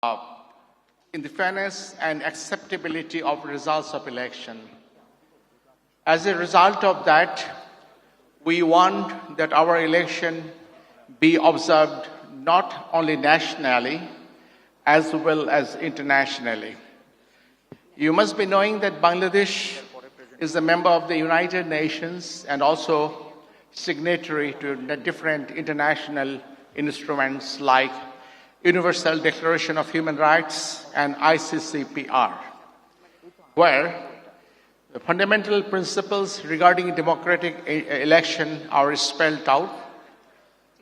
uh, in the fairness and acceptability of results of election. As a result of that, we want that our election be observed not only nationally as well as internationally. You must be knowing that Bangladesh is a member of the United Nations and also signatory to the different international instruments like Universal Declaration of Human Rights and ICCPR, where the fundamental principles regarding democratic election are spelled out.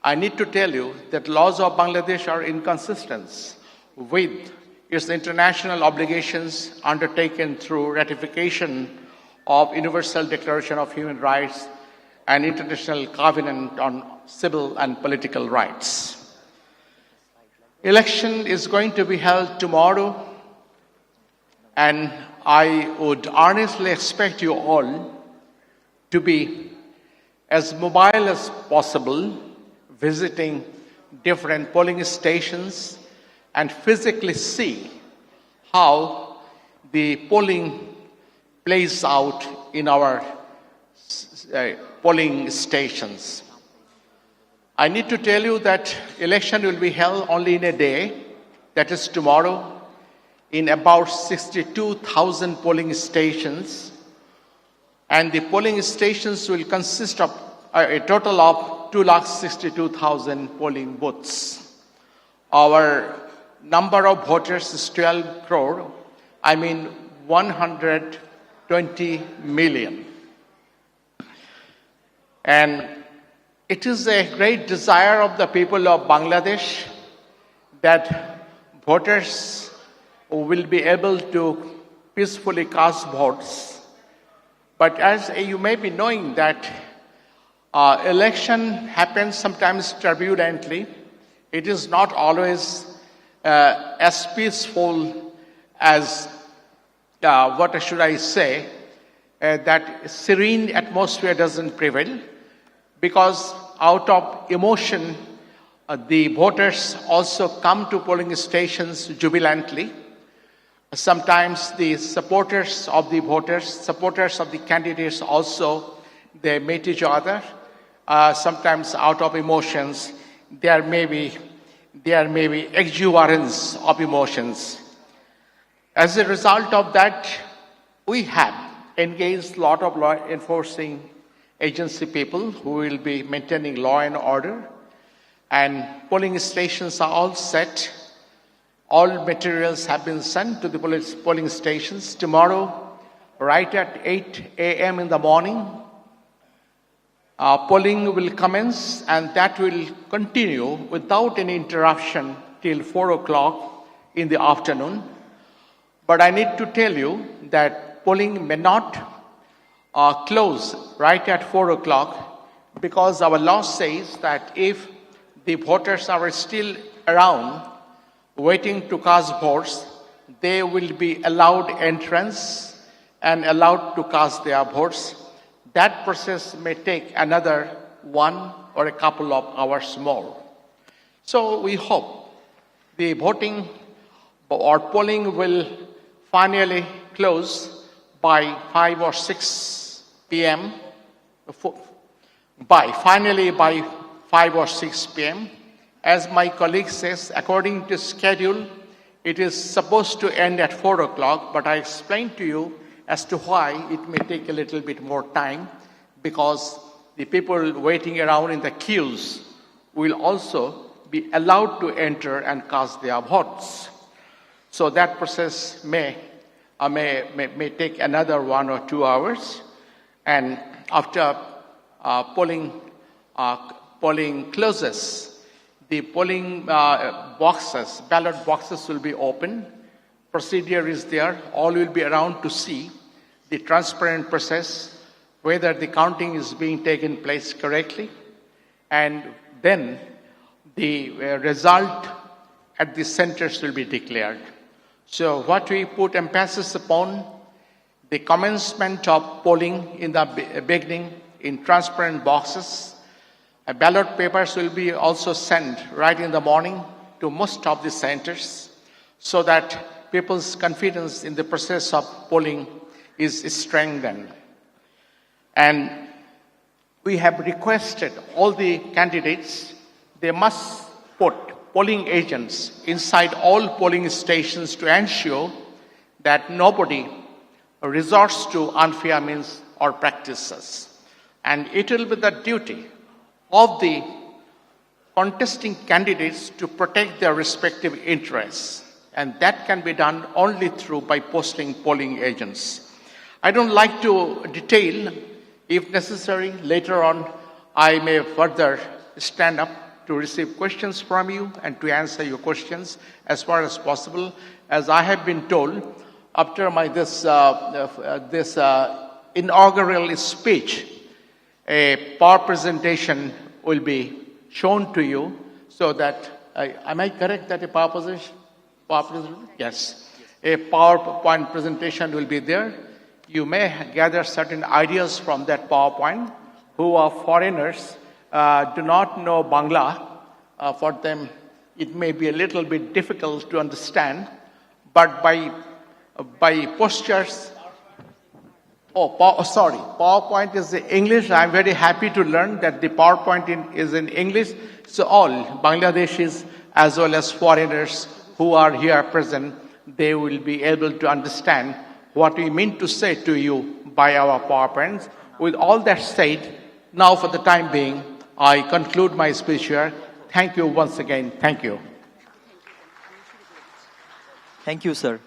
I need to tell you that laws of Bangladesh are inconsistent with its international obligations undertaken through ratification of Universal Declaration of Human Rights and International Covenant on Civil and Political Rights. Election is going to be held tomorrow, and I would earnestly expect you all to be as mobile as possible, visiting different polling stations and physically see how the polling plays out in our polling stations. I need to tell you that election will be held only in a day, that is tomorrow, in about 62,000 polling stations. And the polling stations will consist of a total of 262,000 polling booths. Our number of voters is 12 crore, 120 million. And it is a great desire of the people of Bangladesh that voters will be able to peacefully cast votes. But as you may be knowing that election happens sometimes turbulently. It is not always as peaceful as, that serene atmosphere doesn't prevail. Because out of emotion, the voters also come to polling stations jubilantly. Sometimes the supporters of the candidates also, they meet each other. Sometimes out of emotions, there may be exuberance of emotions. As a result of that, we have engaged a lot of law enforcing agency people who will be maintaining law and order, and polling stations are all set. All materials have been sent to the polling stations. Tomorrow, right at 8 a.m. in the morning, polling will commence, and that will continue without any interruption till 4 o'clock in the afternoon. But I need to tell you that polling may not close right at 4 o'clock, because our law says that if the voters are still around waiting to cast votes, they will be allowed entrance and allowed to cast their votes. That process may take another 1 or a couple of hours more. So we hope the voting or polling will finally close by 5 or 6 p.m. By 5 or 6 p.m. As my colleague says, according to schedule, it is supposed to end at 4 o'clock, but I explained to you as to why it may take a little bit more time, because the people waiting around in the queues will also be allowed to enter and cast their votes. So that process may take another 1 or 2 hours. And after polling closes, the polling ballot boxes will be open. Procedure is there. All will be around to see the transparent process, whether the counting is being taken place correctly, and then the result at the centers will be declared. So what we put emphasis upon, the commencement of polling in the beginning in transparent boxes. Ballot papers will be also sent right in the morning to most of the centers. so that people's confidence in the process of polling is strengthened. And we have requested all the candidates, they must put polling agents inside all polling stations to ensure that nobody resorts to unfair means or practices. And it will be the duty of the contesting candidates to protect their respective interests. And that can be done only by posting polling agents. I don't like to detail. If necessary, later on, I may further stand up to receive questions from you and to answer your questions as far as possible. As I have been told, after this inaugural speech, a power presentation will be shown to you, so that, am I correct that a power presentation? Yes. A PowerPoint presentation will be there. You may gather certain ideas from that PowerPoint. Who are foreigners, do not know Bangla. For them, it may be a little bit difficult to understand, but by postures. PowerPoint is in English. I'm very happy to learn that the PowerPoint is in English. So all Bangladeshis as well as foreigners who are here present, they will be able to understand what we mean to say to you by our PowerPoints. With all that said, now for the time being, I conclude my speech here. Thank you once again. Thank you. Thank you, sir.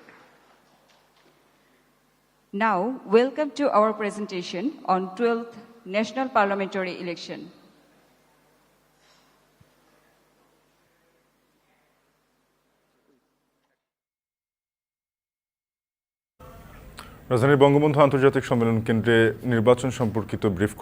Now, welcome to our presentation on 12th National Parliamentary Election. রাজধানীর বঙ্গবন্ধু আন্তর্জাতিক সম্মেলন কেন্দ্রে নির্বাচন সম্পর্কিত brief